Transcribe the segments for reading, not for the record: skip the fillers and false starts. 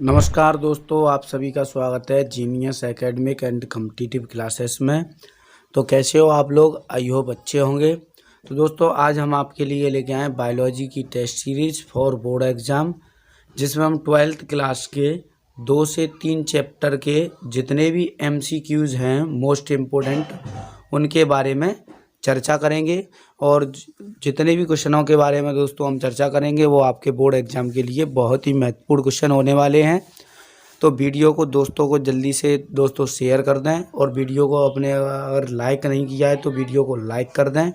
नमस्कार दोस्तों, आप सभी का स्वागत है genius academic and competitive classes में। तो कैसे हो आप लोग? आई होप अच्छे होंगे। तो दोस्तों आज हम आपके लिए लेके आए बायोलॉजी की test series for board exam, जिसमें हम 12th क्लास के 2 से 3 चैप्टर के जितने भी MCQs हैं मोस्ट इम्पोर्टेंट, उनके बारे में चर्चा करेंगे। और जितने भी क्वेश्चनों के बारे में दोस्तों हम चर्चा करेंगे वो आपके बोर्ड एग्ज़ाम के लिए बहुत ही महत्वपूर्ण क्वेश्चन होने वाले हैं। तो वीडियो को दोस्तों को जल्दी से दोस्तों शेयर कर दें, और वीडियो को अपने अगर लाइक नहीं किया है तो वीडियो को लाइक कर दें।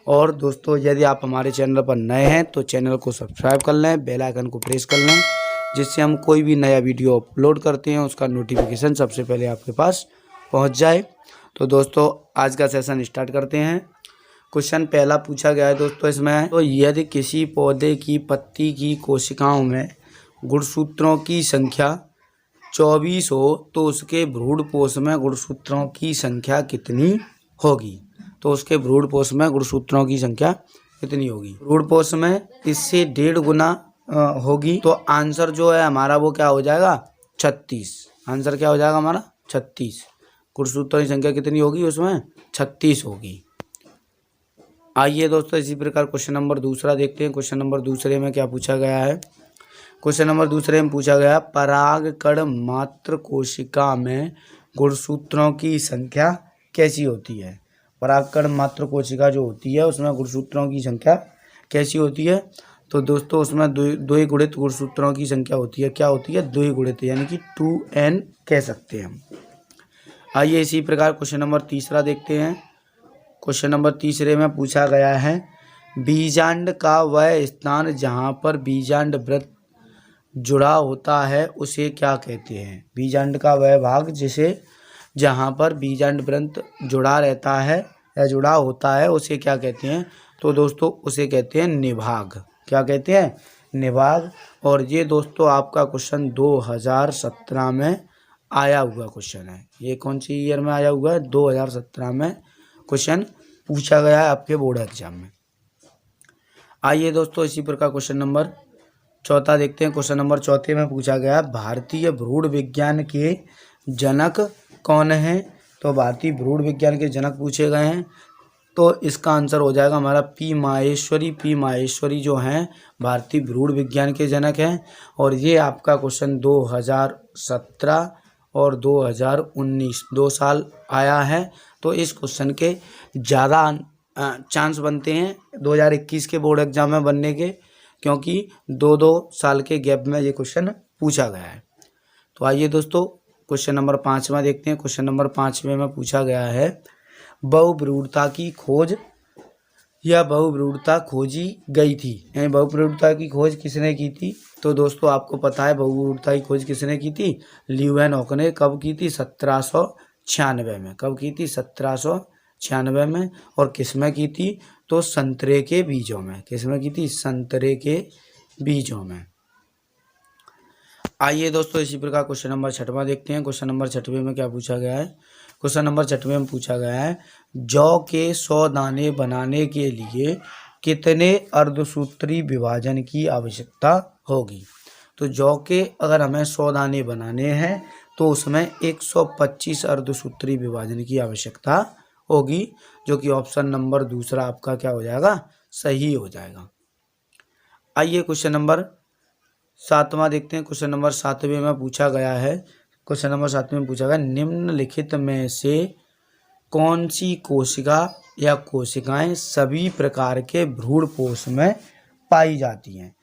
और दोस्तों यदि आप हमारे चैनल पर नए हैं तो चैनल को सब्सक्राइब कर लें, बेल आइकन को प्रेस कर लें, जिससे हम कोई भी नया वीडियो अपलोड करते हैं उसका नोटिफिकेशन सबसे पहले आपके पास पहुंच जाए। तो दोस्तों आज का सेशन स्टार्ट करते हैं। क्वेश्चन पहला पूछा गया है दोस्तों इसमें, तो यदि किसी पौधे की पत्ती की कोशिकाओं में गुणसूत्रों की संख्या 24 हो तो उसके भ्रूणपोष में गुणसूत्रों की संख्या कितनी होगी? तो उसके भ्रूणपोष में गुणसूत्रों की संख्या कितनी होगी? भ्रूणपोष में इससे 1.5 गुना होगी। तो आंसर जो है हमारा वो क्या हो जाएगा? 36। आंसर क्या हो जाएगा हमारा? 36। गुणसूत्रों की संख्या कितनी होगी? उसमें 36 होगी। आइए दोस्तों इसी प्रकार क्वेश्चन नंबर दूसरा देखते हैं। क्वेश्चन नंबर दूसरे में क्या पूछा गया है? क्वेश्चन नंबर दूसरे में पूछा गया परागकण मात्र कोशिका में गुणसूत्रों की संख्या कैसी होती है? परागकण मात्र कोशिका जो होती है उसमें गुणसूत्रों की संख्या कैसी होती है? तो दोस्तों उसमें द्विगुणित गुणसूत्रों की संख्या होती है। क्या होती है? द्विगुणित, यानी कि 2n कह सकते हैं हम। आइए इसी प्रकार क्वेश्चन नंबर तीसरा देखते हैं। क्वेश्चन नंबर तीसरे में पूछा गया है बीजांड का वह स्थान जहाँ पर बीजांड वृत्त जुड़ा होता है उसे क्या कहते हैं? बीजांड का वह भाग जिसे जहाँ पर बीजांड वृत्त जुड़ा रहता है या जुड़ा होता है उसे क्या कहते हैं? तो दोस्तों उसे कहते हैं निभाग। क्या कहते हैं? निभाग। और ये दोस्तों आपका क्वेश्चन 2017 में आया हुआ क्वेश्चन है। ये कौन सी ईयर में आया हुआ है? 2017 में क्वेश्चन पूछा गया है आपके बोर्ड एग्जाम में। आइए दोस्तों इसी प्रकार क्वेश्चन नंबर चौथा देखते हैं। क्वेश्चन नंबर चौथे में पूछा गया भारतीय भ्रूण विज्ञान के जनक कौन है? तो भारतीय भ्रूण विज्ञान के जनक पूछे गए हैं। तो इसका आंसर हो जाएगा हमारा पी माहेश्वरी। पी माहेश्वरी जो हैं भारतीय भ्रूण विज्ञान के जनक हैं। और ये आपका क्वेश्चन 2017 और 2019 2 साल आया है। तो इस क्वेश्चन के ज़्यादा चांस बनते हैं 2021 के बोर्ड एग्जाम में बनने के, क्योंकि 2-2 साल के गैप में ये क्वेश्चन पूछा गया है। तो आइए दोस्तों क्वेश्चन नंबर 5वां देखते हैं। क्वेश्चन नंबर 5वें में पूछा गया है बहुभ्रूणता की खोज या बहुभ्रूणता खोजी गई थी, यानी बहुभ्रूणता की खोज किसने की थी? तो दोस्तों आपको पता है बहुभ्रूणता की खोज किसने की थी? ल्यूवेनहॉक ने। कब की थी? 1796 में। कब की थी? 1796 में। और किस में की थी? तो संतरे के बीजों में। किस में की थी? संतरे के बीजों में। आइए दोस्तों इसी प्रकार क्वेश्चन नंबर 6वां देखते हैं। क्वेश्चन नंबर 6वें में क्या पूछा गया है? क्वेश्चन नंबर 6वें में पूछा गया है जौ के 100 दाने बनाने के लिए कितने अर्धसूत्री विभाजन की आवश्यकता होगी? तो जौ के अगर हमें 100 दाने बनाने हैं तो उसमें 125 अर्धसूत्री विभाजन की आवश्यकता होगी, जो कि ऑप्शन नंबर दूसरा आपका क्या हो जाएगा? सही हो जाएगा। आइए क्वेश्चन नंबर 7वां देखते हैं। क्वेश्चन नंबर 7वें में पूछा गया है, क्वेश्चन नंबर 7वें में पूछा गया निम्नलिखित में से कौन सी कोशिका या कोशिकाएं सभी प्रकार के भ्रूणपोष में पाई जाती हैं?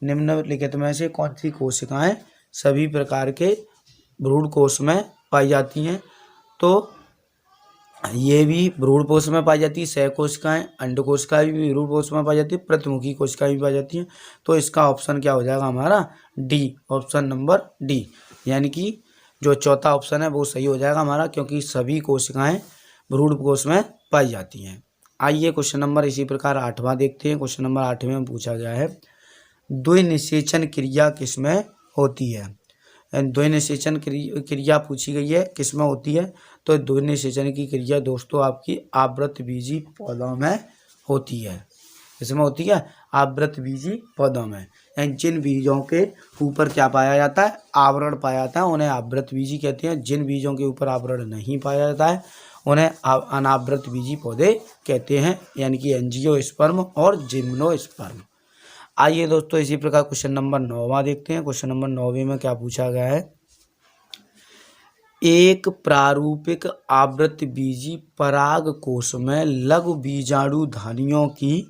निम्नलिखित में से कौन सी कोशिकाएं सभी प्रकार के भ्रूणकोश में पाई जाती हैं? तो ये भी भ्रूणपोष में पाई जाती है। सहकोशिकाएं, अंडकोशिकाएं भी भ्रूणपोष में पाई जाती है, प्रतिमुखी कोशिकाएं भी पाई जाती हैं। तो इसका ऑप्शन क्या हो जाएगा हमारा? डी, ऑप्शन नंबर डी, यानी कि जो चौथा ऑप्शन है वो सही हो जाएगा हमारा, क्योंकि सभी कोशिकाएं भ्रूणकोश में पाई जाती हैं। आइए क्वेश्चन नंबर इसी प्रकार 8वां देखते हैं। क्वेश्चन नंबर 8वें में पूछा गया है द्विनिषेचन क्रिया किसमें होती है? द्विनिषेचन क्रिया पूछी गई है किसमें होती है? तो द्विनिषेचन की क्रिया दोस्तों आपकी आवृतबीजी पौधों में होती है। किसमें होती है? आवृतबीजी पौधों में। जिन बीजों के ऊपर क्या पाया जाता है, आवरण पाया जाता है, उन्हें आवृतबीजी कहते हैं। जिन बीजों के ऊपर आवरण नहीं पाया जाता है उन्हें अनावृतबीजी पौधे कहते हैं, यानी कि एंजियोस्पर्म और जिम्नोस्पर्म। आइए दोस्तों इसी प्रकार क्वेश्चन नंबर 9वां देखते हैं। क्वेश्चन नंबर 9वें में क्या पूछा गया है, एक प्रारूपिक आवृतबीजी परागकोश में लघु बीजाणु धानियों की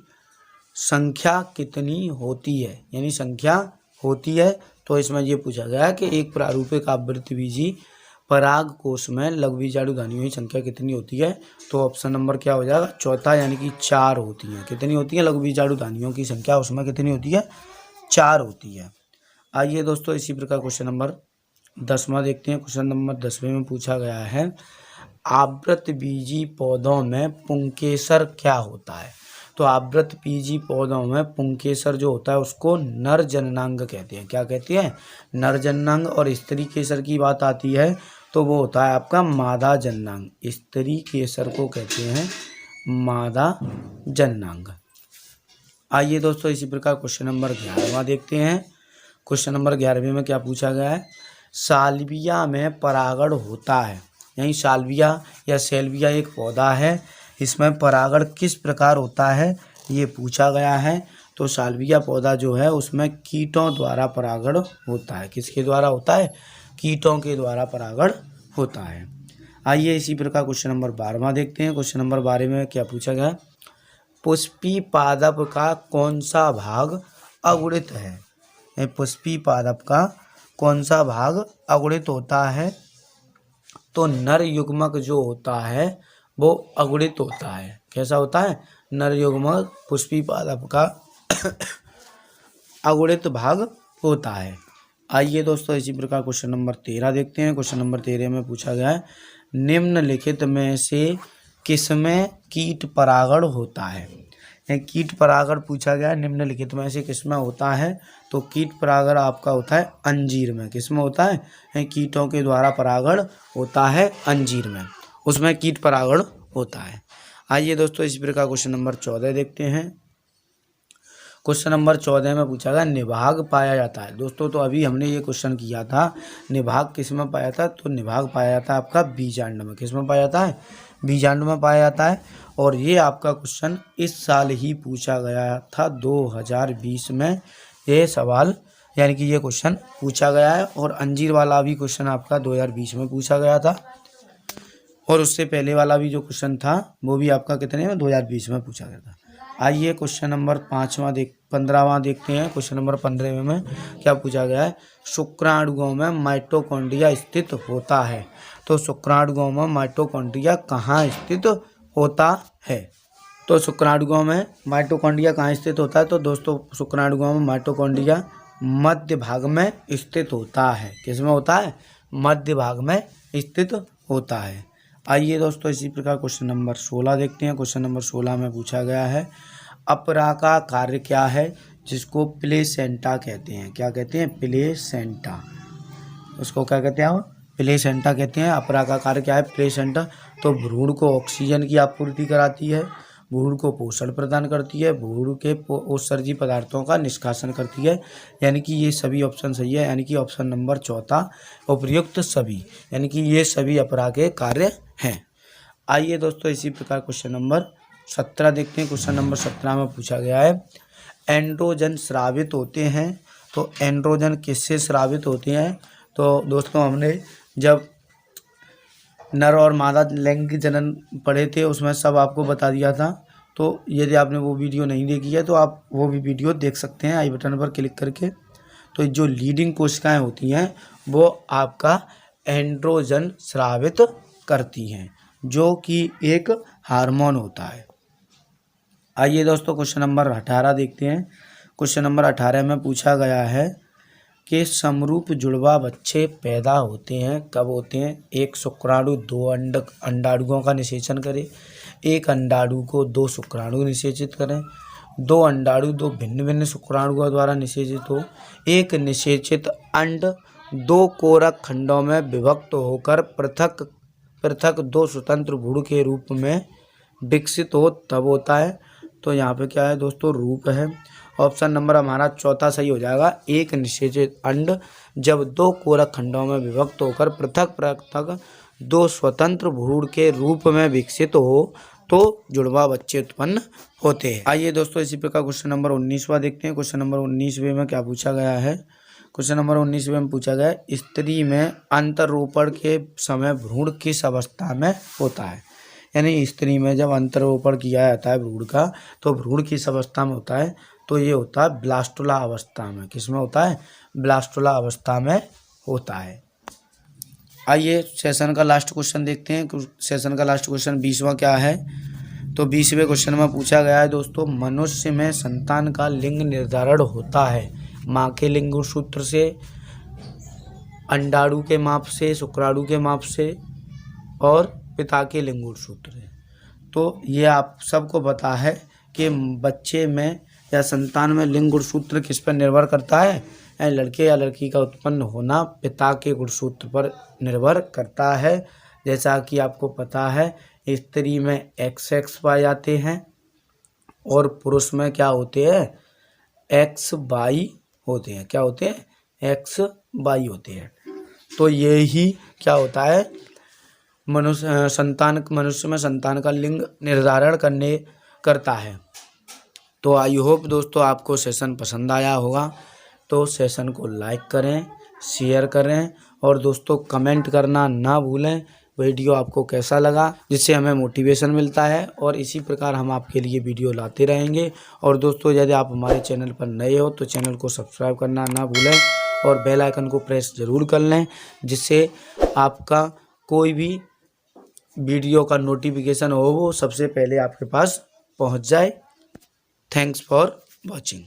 संख्या कितनी होती है, यानी संख्या होती है। तो इसमें ये पूछा गया है कि एक प्रारूपिक आवृतबीजी परागकोश में लघु बीजाणु धानियों की संख्या कितनी होती है। तो ऑप्शन नंबर क्या हो जाएगा, चौथा, यानी कि 4 होती हैं। कितनी होती है लघु बीजाणु धानियों की संख्या, उसमें कितनी होती है, 4 होती है। आइए दोस्तों इसी प्रकार क्वेश्चन नंबर 10वां देखते हैं। क्वेश्चन नंबर 10वें में पूछा गया है, आवृतबीजी पौधों में पुंकेसर क्या होता है। तो आवृतबीजी पौधों में पुंकेसर जो होता है उसको नर जननांग कहते हैं। क्या कहते हैं, नर जननांग। और स्त्री केसर की बात आती है तो वो होता है आपका मादा जननांग। स्त्री केसर को कहते हैं मादा जननांग। आइए दोस्तों इसी प्रकार क्वेश्चन नंबर 11वां देखते हैं। क्वेश्चन नंबर 11वें में क्या पूछा गया है, साल्विया में परागण होता है, यानी साल्विया या सेल्विया एक पौधा है, इसमें परागण किस प्रकार होता है ये पूछा गया है। तो साल्विया पौधा जो है उसमें कीटों द्वारा परागण होता है। किसके द्वारा होता है, कीटों के द्वारा परागण होता है। आइए इसी प्रकार क्वेश्चन नंबर 12वां देखते हैं। क्वेश्चन नंबर 12 में क्या पूछा गया, पुष्पी पादप का कौन सा भाग अगुणित है। पुष्पी पादप का कौन सा भाग अगुणित होता है। तो नर युग्मक जो होता है वो अगुणित होता है। कैसा होता है, नर युग्मक पुष्पी पादप का अगुणित भाग होता है। आइए दोस्तों इसी प्रकार क्वेश्चन नंबर 13 देखते हैं। क्वेश्चन नंबर 13 में पूछा गया है, निम्नलिखित में से किसमें कीट परागण होता है। कीट परागण पूछा गया है, निम्नलिखित में से किसमें होता है। तो कीट परागण आपका होता है अंजीर में। किसमें होता है, कीटों के द्वारा परागण होता है अंजीर में, उसमें कीट परागण होता है। आइए दोस्तों इसी प्रकार क्वेश्चन नंबर 14 देखते हैं। क्वेश्चन नंबर 14 में पूछा गया, निभाग पाया जाता है। दोस्तों तो अभी हमने ये क्वेश्चन किया था, निभाग किस में पाया था। तो निभाग पाया जाता है आपका बीजांड में। किस में पाया जाता है, बीजांड में पाया जाता है। और ये आपका क्वेश्चन इस साल ही पूछा गया था, 2020 में ये सवाल, यानी कि ये क्वेश्चन पूछा गया है। और अंजीर वाला भी क्वेश्चन आपका 2020 में पूछा गया था, और उससे पहले वाला भी जो क्वेश्चन था वो भी आपका कितने में, 2020 में पूछा गया था। आइए क्वेश्चन नंबर 15वां देखते हैं। क्वेश्चन नंबर 15 में क्या पूछा गया है, शुक्राणुओं में माइटोकॉन्ड्रिया स्थित होता है। तो शुक्राणुओं में माइटोकॉन्ड्रिया कहाँ स्थित होता है। तो शुक्राणुओं में माइटोकॉन्ड्रिया कहाँ स्थित होता है। तो दोस्तों शुक्राणुओं में माइटोकॉन्ड्रिया मध्य भाग में स्थित होता है। किसमें होता है, मध्य भाग में स्थित होता है। आइए दोस्तों इसी प्रकार क्वेश्चन नंबर 16 देखते हैं। क्वेश्चन नंबर 16 में पूछा गया है, अपरा का कार्य क्या है जिसको प्लेसेंटा कहते हैं। क्या कहते हैं, प्लेसेंटा। उसको क्या कहते हैं, प्लेसेंटा कहते हैं। अपरा का कार्य क्या है, प्लेसेंटा। तो भ्रूण को ऑक्सीजन की आपूर्ति कराती है, भ्रूण को पोषण प्रदान करती है, भ्रूण के उत्सर्जी पदार्थों का निष्कासन करती है। यानी कि ये सभी ऑप्शन सही है, यानी कि ऑप्शन नंबर 4 उपयुक्त सभी, यानी कि ये सभी अपरा के कार्य हैं। आइए दोस्तों इसी प्रकार क्वेश्चन नंबर 17 देखते हैं। क्वेश्चन नंबर 17 में पूछा गया है, एंड्रोजन स्रावित होते हैं। तो एंड्रोजन किससे स्रावित होते हैं। तो दोस्तों हमने जब नर और मादा लैंगिक जनन पढ़े थे उसमें सब आपको बता दिया था। तो यदि आपने वो वीडियो नहीं देखी है तो आप वो भी वीडियो देख सकते हैं आई बटन पर क्लिक करके। तो जो लीडिंग कोशिकाएं होती हैं वो आपका एंड्रोजन स्रावित करती हैं, जो कि एक हार्मोन होता है। आइए दोस्तों क्वेश्चन नंबर 18 देखते हैं। क्वेश्चन नंबर 18 में पूछा गया है कि समरूप जुड़वा बच्चे पैदा होते हैं, कब होते हैं। एक शुक्राणु 2 अंडाणुओं का निषेचन करे, एक अंडाणु को 2 शुक्राणु निषेचित करें, 2 अंडाणु 2 भिन्न भिन्न शुक्राणुओं द्वारा निषेचित हो, एक निषेचित अंड 2 कोरक खंडों में विभक्त होकर पृथक पृथक 2 स्वतंत्र भ्रूण के रूप में विकसित हो, तब होता है। तो यहाँ पे क्या है दोस्तों, रूप है। ऑप्शन नंबर हमारा चौथा सही हो जाएगा। एक निषेचित अंड जब दो कोरक खंडों में विभक्त होकर पृथक पृथक दो स्वतंत्र भ्रूण के रूप में विकसित हो तो जुड़वा बच्चे उत्पन्न होते हैं। आइए दोस्तों इसी प्रकार क्वेश्चन नंबर 19वां देखते हैं। क्वेश्चन नंबर 19वें में क्या पूछा गया है। क्वेश्चन नंबर 19वें में पूछा गया है, स्त्री में अंतरोपण के समय भ्रूण किस अवस्था में होता है। यानी स्त्री में जब अंतरोपण किया जाता है भ्रूण का तो भ्रूण किस अवस्था में होता है, तो ये होता है ब्लास्टुला अवस्था में। किस में होता है, ब्लास्टुला अवस्था में होता है। आइए सेशन का लास्ट क्वेश्चन देखते हैं। सेशन का लास्ट क्वेश्चन 20वां क्या है, तो 20वें क्वेश्चन में पूछा गया है दोस्तों, मनुष्य में संतान का लिंग निर्धारण होता है माँ के लिंग गुणसूत्र से, अंडाणु के माप से, शुक्राणु के माप से और पिता के लिंग गुणसूत्र से। तो ये आप सबको पता है कि बच्चे में या संतान में लिंग गुणसूत्र किस पर निर्भर करता है, लड़के या लड़की का उत्पन्न होना पिता के गुणसूत्र पर निर्भर करता है। जैसा कि आपको पता है स्त्री में XX पाए जाते हैं और पुरुष में क्या होते हैं, XY होते हैं। क्या होते हैं, XY होते हैं। तो ये ही क्या होता है, मनुष्य में संतान का लिंग निर्धारण करता है। तो आई होप दोस्तों आपको सेशन पसंद आया होगा, तो सेशन को लाइक करें, शेयर करें और दोस्तों कमेंट करना ना भूलें वीडियो आपको कैसा लगा, जिससे हमें मोटिवेशन मिलता है और इसी प्रकार हम आपके लिए वीडियो लाते रहेंगे। और दोस्तों यदि आप हमारे चैनल पर नए हो तो चैनल को सब्सक्राइब करना ना भूलें और बेल आइकन को प्रेस ज़रूर कर लें, जिससे आपका कोई भी वीडियो का नोटिफिकेशन हो वो सबसे पहले आपके पास पहुंच जाए। Thanks for watching.